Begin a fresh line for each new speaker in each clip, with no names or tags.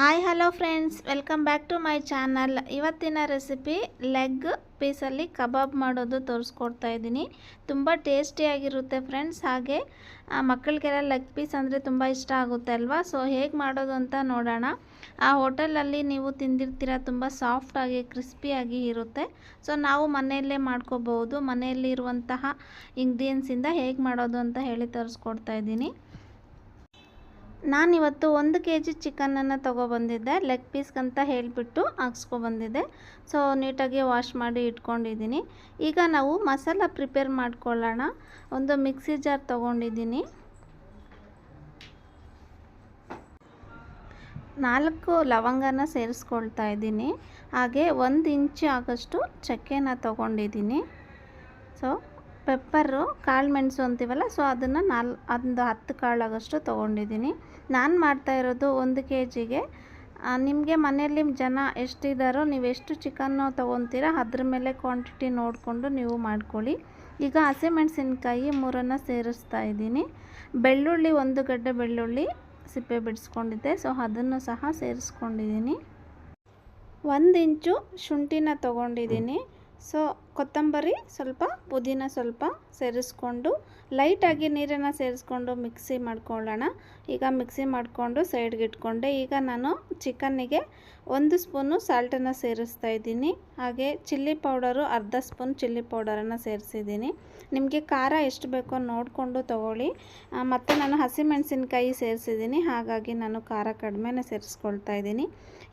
Hi hello friends, welcome back to my channel. ಇವತ್ತಿನ recipe leg ಪೀಸಲ್ಲಿ ಕಬಾಬ್ ಮಾಡೋದು ತೋರಿಸ್ಕೊಡ್ತಾ ಇದ್ದೀನಿ. ತುಂಬ ಟೇಸ್ಟಿಯಾಗಿರುತ್ತೆ ಫ್ರೆಂಡ್ಸ್. ಹಾಗೆ ಮಕ್ಕಳಿಗೆಲ್ಲ ಲೆಗ್ ಪೀಸ್ ಅಂದರೆ ತುಂಬ ಇಷ್ಟ ಆಗುತ್ತೆ ಅಲ್ವಾ. ಸೊ ಹೇಗೆ ಮಾಡೋದು ಅಂತ ನೋಡೋಣ. ಆ ಹೋಟೆಲಲ್ಲಿ ನೀವು ತಿಂದಿರ್ತೀರ, ತುಂಬ ಸಾಫ್ಟಾಗಿ ಕ್ರಿಸ್ಪಿಯಾಗಿ ಇರುತ್ತೆ. ಸೊ ನಾವು ಮನೆಯಲ್ಲೇ ಮಾಡ್ಕೋಬಹುದು. ಮನೆಯಲ್ಲಿ ಇರುವಂತಹ ಇಂಗ್ರೀಡಿಯೆಂಟ್ಸಿಂದ ಹೇಗೆ ಮಾಡೋದು ಅಂತ ಹೇಳಿ ತೋರಿಸ್ಕೊಡ್ತಾ ಇದ್ದೀನಿ. ನಾನಿವತ್ತು 1 kg ಚಿಕನನ್ನು ತೊಗೊಬಂದಿದ್ದೆ. ಲೆಗ್ ಪೀಸ್ಗಂತ ಹೇಳಿಬಿಟ್ಟು ಹಾಕ್ಸ್ಕೊಬಂದಿದ್ದೆ. ಸೊ ನೀಟಾಗಿ ವಾಶ್ ಮಾಡಿ ಇಟ್ಕೊಂಡಿದ್ದೀನಿ. ಈಗ ನಾವು ಮಸಾಲ ಪ್ರಿಪೇರ್ ಮಾಡ್ಕೊಳ್ಳೋಣ. ಒಂದು ಮಿಕ್ಸಿ ಜಾರ್ ತೊಗೊಂಡಿದ್ದೀನಿ. 4 ಲವಂಗನ ಸೇರಿಸ್ಕೊಳ್ತಾ ಇದ್ದೀನಿ. ಹಾಗೆ 1 ಇಂಚು ಆಗೋಷ್ಟು ಚಕ್ಕೆನ ತೊಗೊಂಡಿದ್ದೀನಿ. ಸೊ ಪೆಪ್ಪರು, ಕಾಳು ಮೆಣಸು ಅಂತೀವಲ್ಲ, ಸೊ ಅದನ್ನು ಒಂದು 10 ಕಾಳಾಗಷ್ಟು ತೊಗೊಂಡಿದ್ದೀನಿ. ನಾನು ಮಾಡ್ತಾ ಇರೋದು 1 kgಗೆ. ನಿಮಗೆ ಮನೆಯಲ್ಲಿ ಜನ ಎಷ್ಟಿದ್ದಾರೋ, ನೀವು ಎಷ್ಟು ಚಿಕನ್ನು ತೊಗೊತೀರಾ ಅದ್ರ ಮೇಲೆ ಕ್ವಾಂಟಿಟಿ ನೋಡಿಕೊಂಡು ನೀವು ಮಾಡ್ಕೊಳ್ಳಿ. ಈಗ ಹಸಿಮೆಣಸಿನ್ಕಾಯಿ 3 ಸೇರಿಸ್ತಾ ಇದ್ದೀನಿ. ಬೆಳ್ಳುಳ್ಳಿ 1 ಗಡ್ಡೆ ಬೆಳ್ಳುಳ್ಳಿ ಸಿಪ್ಪೆ ಬಿಡಿಸ್ಕೊಂಡಿದ್ದೆ, ಸೊ ಅದನ್ನು ಸಹ ಸೇರಿಸ್ಕೊಂಡಿದ್ದೀನಿ. 1 ಇಂಚು ಶುಂಠಿನ ತೊಗೊಂಡಿದ್ದೀನಿ. ಸೊ ಕೊತ್ತಂಬರಿ ಸ್ವಲ್ಪ, ಪುದೀನ ಸ್ವಲ್ಪ ಸೇರಿಸ್ಕೊಂಡು ಲೈಟಾಗಿ ನೀರನ್ನು ಸೇರಿಸ್ಕೊಂಡು ಮಿಕ್ಸಿ ಮಾಡ್ಕೊಳ್ಳೋಣ. ಈಗ ಮಿಕ್ಸಿ ಮಾಡಿಕೊಂಡು ಸೈಡ್ಗೆ ಇಟ್ಕೊಂಡೆ. ಈಗ ನಾನು ಚಿಕನ್ನಿಗೆ 1 ಸ್ಪೂನು ಸಾಲ್ಟನ್ನು ಸೇರಿಸ್ತಾ ಇದ್ದೀನಿ. ಹಾಗೆ ಚಿಲ್ಲಿ ಪೌಡರು ಅರ್ಧ ಸ್ಪೂನ್ ಚಿಲ್ಲಿ ಪೌಡರನ್ನು ಸೇರಿಸಿದ್ದೀನಿ. ನಿಮಗೆ ಖಾರ ಎಷ್ಟು ಬೇಕೋ ನೋಡಿಕೊಂಡು ತೊಗೊಳ್ಳಿ. ಮತ್ತು ನಾನು ಹಸಿಮೆಣಸಿನ್ಕಾಯಿ ಸೇರಿಸಿದ್ದೀನಿ, ಹಾಗಾಗಿ ನಾನು ಖಾರ ಕಡಿಮೆನೇ ಸೇರಿಸ್ಕೊಳ್ತಾ ಇದ್ದೀನಿ.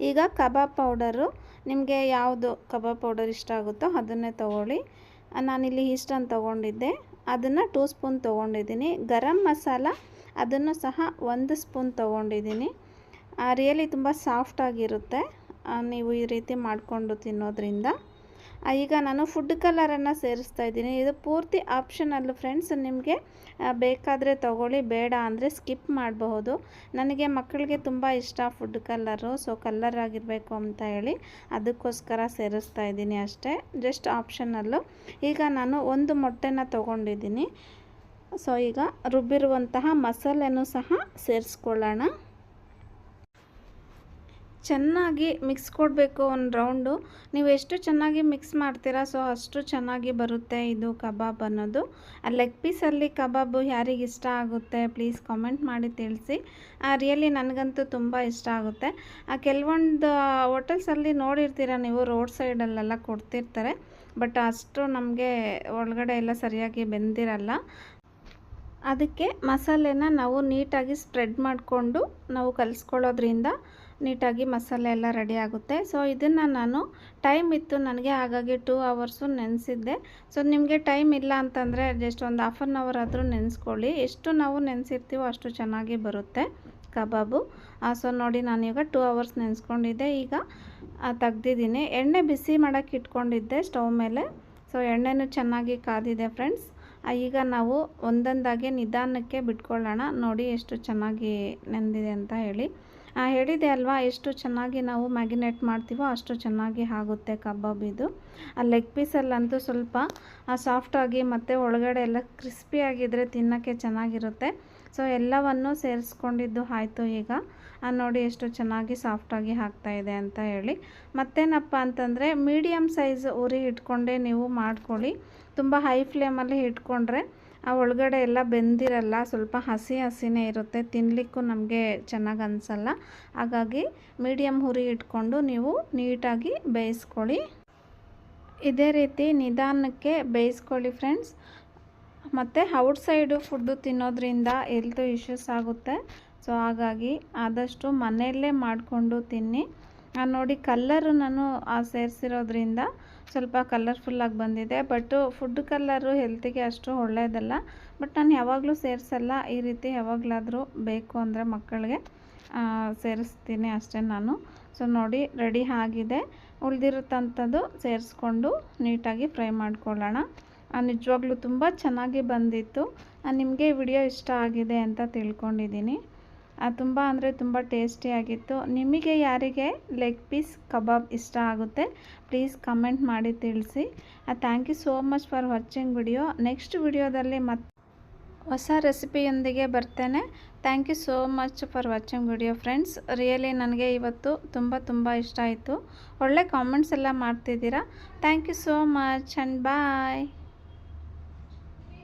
ಈಗ ಕಬಾಬ್ ಪೌಡರು, ನಿಮಗೆ ಯಾವುದು ಕಬಾಬ್ ಪೌಡರ್ ಇಷ್ಟ ಆಗುತ್ತೋ ಅದನ್ನೇ ತೊಗೊಳ್ಳಿ. ನಾನಿಲ್ಲಿ ಇಷ್ಟನ್ನು ತೊಗೊಂಡಿದ್ದೆ, ಅದನ್ನು 2 ಸ್ಪೂನ್ ತೊಗೊಂಡಿದ್ದೀನಿ. ಗರಂ ಮಸಾಲ ಅದನ್ನು ಸಹ 1 ಸ್ಪೂನ್ ತೊಗೊಂಡಿದ್ದೀನಿ. ರಿಯಲಿ ತುಂಬ ಸಾಫ್ಟಾಗಿರುತ್ತೆ ನೀವು ಈ ರೀತಿ ಮಾಡಿಕೊಂಡು ತಿನ್ನೋದ್ರಿಂದ. ಈಗ ನಾನು ಫುಡ್ ಕಲರನ್ನು ಸೇರಿಸ್ತಾ ಇದ್ದೀನಿ. ಇದು ಪೂರ್ತಿ ಆಪ್ಷನಲ್ಲು ಫ್ರೆಂಡ್ಸ್. ನಿಮಗೆ ಬೇಕಾದರೆ ತೊಗೊಳ್ಳಿ, ಬೇಡ ಅಂದರೆ ಸ್ಕಿಪ್ ಮಾಡಬಹುದು. ನನಗೆ ಮಕ್ಕಳಿಗೆ ತುಂಬ ಇಷ್ಟ ಫುಡ್ ಕಲರು, ಸೊ ಕಲರ್ ಆಗಿರಬೇಕು ಅಂತ ಹೇಳಿ ಅದಕ್ಕೋಸ್ಕರ ಸೇರಿಸ್ತಾ ಇದ್ದೀನಿ ಅಷ್ಟೇ, ಜಸ್ಟ್ ಆಪ್ಷನಲ್ಲು. ಈಗ ನಾನು 1 ಮೊಟ್ಟೆನ ತೊಗೊಂಡಿದ್ದೀನಿ. ಸೊ ಈಗ ರುಬ್ಬಿರುವಂತಹ ಮಸಾಲೆನೂ ಸಹ ಸೇರಿಸ್ಕೊಳ್ಳೋಣ. ಚೆನ್ನಾಗಿ ಮಿಕ್ಸ್ ಕೊಡಬೇಕು ಒಂದು ರೌಂಡು. ನೀವು ಎಷ್ಟು ಚೆನ್ನಾಗಿ ಮಿಕ್ಸ್ ಮಾಡ್ತೀರಾ, ಸೊ ಅಷ್ಟು ಚೆನ್ನಾಗಿ ಬರುತ್ತೆ ಇದು ಕಬಾಬ್ ಅನ್ನೋದು. ಲೆಗ್ ಪೀಸಲ್ಲಿ ಕಬಾಬು ಯಾರಿಗೆ ಇಷ್ಟ ಆಗುತ್ತೆ ಪ್ಲೀಸ್ ಕಾಮೆಂಟ್ ಮಾಡಿ ತಿಳಿಸಿ. ರಿಯಲಿ ನನಗಂತೂ ತುಂಬ ಇಷ್ಟ ಆಗುತ್ತೆ. ಕೆಲವೊಂದು ಹೋಟೆಲ್ಸಲ್ಲಿ ನೋಡಿರ್ತೀರ ನೀವು, ರೋಡ್ ಸೈಡಲ್ಲೆಲ್ಲ ಕೊಡ್ತಿರ್ತಾರೆ, ಬಟ್ ಅಷ್ಟು ನಮಗೆ ಒಳಗಡೆ ಎಲ್ಲ ಸರಿಯಾಗಿ ಬೆಂದಿರಲ್ಲ. ಅದಕ್ಕೆ ಮಸಾಲೆನ ನಾವು ನೀಟಾಗಿ ಸ್ಪ್ರೆಡ್ ಮಾಡಿಕೊಂಡು ನಾವು ಕಲಿಸ್ಕೊಳ್ಳೋದ್ರಿಂದ ನೀಟಾಗಿ ಮಸಾಲೆ ಎಲ್ಲ ರೆಡಿ ಆಗುತ್ತೆ. ಸೊ ಇದನ್ನು ನಾನು ಟೈಮ್ ಇತ್ತು ನನಗೆ, ಹಾಗಾಗಿ 2 ಅವರ್ಸು ನೆನೆಸಿದ್ದೆ. ಸೊ ನಿಮಗೆ ಟೈಮ್ ಇಲ್ಲ ಅಂತಂದರೆ ಜಸ್ಟ್ ಒಂದು 1/2 ಅವರ್ ಆದರೂ ನೆನೆಸ್ಕೊಳ್ಳಿ. ಎಷ್ಟು ನಾವು ನೆನೆಸಿರ್ತೀವೋ ಅಷ್ಟು ಚೆನ್ನಾಗಿ ಬರುತ್ತೆ ಕಬಾಬು. ಸೊ ನೋಡಿ, ನಾನೀಗ 2 ಅವರ್ಸ್ ನೆನೆಸ್ಕೊಂಡಿದ್ದೆ. ಈಗ ತೆಗ್ದಿದ್ದೀನಿ. ಎಣ್ಣೆ ಬಿಸಿ ಮಾಡೋಕ್ಕೆ ಇಟ್ಕೊಂಡಿದ್ದೆ ಸ್ಟವ್ ಮೇಲೆ. ಸೊ ಎಣ್ಣೆನೂ ಚೆನ್ನಾಗಿ ಕಾದಿದೆ ಫ್ರೆಂಡ್ಸ್. ಈಗ ನಾವು ಒಂದೊಂದಾಗಿ ನಿಧಾನಕ್ಕೆ ಬಿಟ್ಕೊಳ್ಳೋಣ. ನೋಡಿ ಎಷ್ಟು ಚೆನ್ನಾಗಿ ನೆಂದಿದೆ ಅಂತ ಹೇಳಿ. ಹೇಳಿದೆ ಅಲ್ವಾ, ಎಷ್ಟು ಚೆನ್ನಾಗಿ ನಾವು ಮ್ಯಾಗಿನೇಟ್ ಮಾಡ್ತೀವೋ ಅಷ್ಟು ಚೆನ್ನಾಗಿ ಆಗುತ್ತೆ ಕಬಾಬ್ ಇದು. ಲೆಗ್ ಪೀಸಲ್ಲಂತೂ ಸ್ವಲ್ಪ ಸಾಫ್ಟಾಗಿ ಮತ್ತು ಒಳಗಡೆ ಎಲ್ಲ ಕ್ರಿಸ್ಪಿಯಾಗಿದ್ದರೆ ತಿನ್ನೋಕ್ಕೆ ಚೆನ್ನಾಗಿರುತ್ತೆ. ಸೊ ಎಲ್ಲವನ್ನು ಸೇರಿಸ್ಕೊಂಡಿದ್ದು ಆಯಿತು. ಈಗ ನೋಡಿ ಎಷ್ಟು ಚೆನ್ನಾಗಿ ಸಾಫ್ಟಾಗಿ ಆಗ್ತಾಯಿದೆ ಅಂತ ಹೇಳಿ. ಮತ್ತೇನಪ್ಪ ಅಂತಂದರೆ ಮೀಡಿಯಮ್ ಸೈಜ್ ಉರಿ ಇಟ್ಕೊಂಡೇ ನೀವು ಮಾಡ್ಕೊಳ್ಳಿ. ತುಂಬ ಹೈ ಫ್ಲೇಮಲ್ಲಿ ಇಟ್ಕೊಂಡ್ರೆ ಒಳಗಡೆ ಎಲ್ಲ ಬೆಂದಿರಲ್ಲ, ಸ್ವಲ್ಪ ಹಸಿನೇ ಇರುತ್ತೆ, ತಿನ್ನಲಿಕ್ಕೂ ನಮಗೆ ಚೆನ್ನಾಗಿ ಅನಿಸಲ್ಲ. ಹಾಗಾಗಿ ಮೀಡಿಯಮ್ ಉರಿ ಇಟ್ಕೊಂಡು ನೀವು ನೀಟಾಗಿ ಬೇಯಿಸ್ಕೊಳ್ಳಿ. ಇದೇ ರೀತಿ ನಿಧಾನಕ್ಕೆ ಬೇಯಿಸ್ಕೊಳ್ಳಿ ಫ್ರೆಂಡ್ಸ್. ಮತ್ತು ಔಟ್ಸೈಡು ಫುಡ್ಡು ತಿನ್ನೋದ್ರಿಂದ ಹೆಲ್ತ್ ಇಶ್ಯೂಸ್ ಆಗುತ್ತೆ. ಸೊ ಹಾಗಾಗಿ ಆದಷ್ಟು ಮನೆಯಲ್ಲೇ ಮಾಡಿಕೊಂಡು ತಿನ್ನಿ. ನೋಡಿ, ಕಲ್ಲರು ನಾನು ಸೇರಿಸಿರೋದ್ರಿಂದ ಸ್ವಲ್ಪ ಕಲರ್ಫುಲ್ಲಾಗಿ ಬಂದಿದೆ. ಬಟ್ ಫುಡ್ ಕಲ್ಲರು ಹೆಲ್ತಿಗೆ ಅಷ್ಟು ಒಳ್ಳೆಯದಲ್ಲ. ಬಟ್ ನಾನು ಯಾವಾಗಲೂ ಸೇರಿಸಲ್ಲ, ಈ ರೀತಿ ಯಾವಾಗಲಾದರೂ ಬೇಕು ಅಂದರೆ ಮಕ್ಕಳಿಗೆ ಸೇರಿಸ್ತೀನಿ ಅಷ್ಟೇ ನಾನು. ಸೊ ನೋಡಿ, ರೆಡಿ ಆಗಿದೆ. ಉಳಿದಿರುತ್ತಂಥದ್ದು ಸೇರಿಸ್ಕೊಂಡು ನೀಟಾಗಿ ಫ್ರೈ ಮಾಡ್ಕೊಳ್ಳೋಣ. ನಿಜವಾಗ್ಲೂ ತುಂಬ ಚೆನ್ನಾಗಿ ಬಂದಿತ್ತು. ನಿಮಗೆ ವಿಡಿಯೋ ಇಷ್ಟ ಆಗಿದೆ ಅಂತ ತಿಳ್ಕೊಂಡಿದ್ದೀನಿ. ತುಂಬ ಅಂದರೆ ತುಂಬ ಟೇಸ್ಟಿಯಾಗಿತ್ತು. ನಿಮಗೆ ಯಾರಿಗೆ ಲೆಗ್ ಪೀಸ್ ಕಬಾಬ್ ಇಷ್ಟ ಆಗುತ್ತೆ ಪ್ಲೀಸ್ ಕಮೆಂಟ್ ಮಾಡಿ ತಿಳಿಸಿ. Thank you so much for watching video. Next ವಿಡಿಯೋದಲ್ಲಿ ಹೊಸ ರೆಸಿಪಿಯೊಂದಿಗೆ ಬರ್ತೇನೆ. Thank you so much for watching video friends. Really ನನಗೆ ಇವತ್ತು ತುಂಬ ಇಷ್ಟ ಆಯಿತು. ಒಳ್ಳೆ ಕಾಮೆಂಟ್ಸ್ ಎಲ್ಲ ಮಾಡ್ತಿದ್ದೀರಾ. Thank you so much and bye.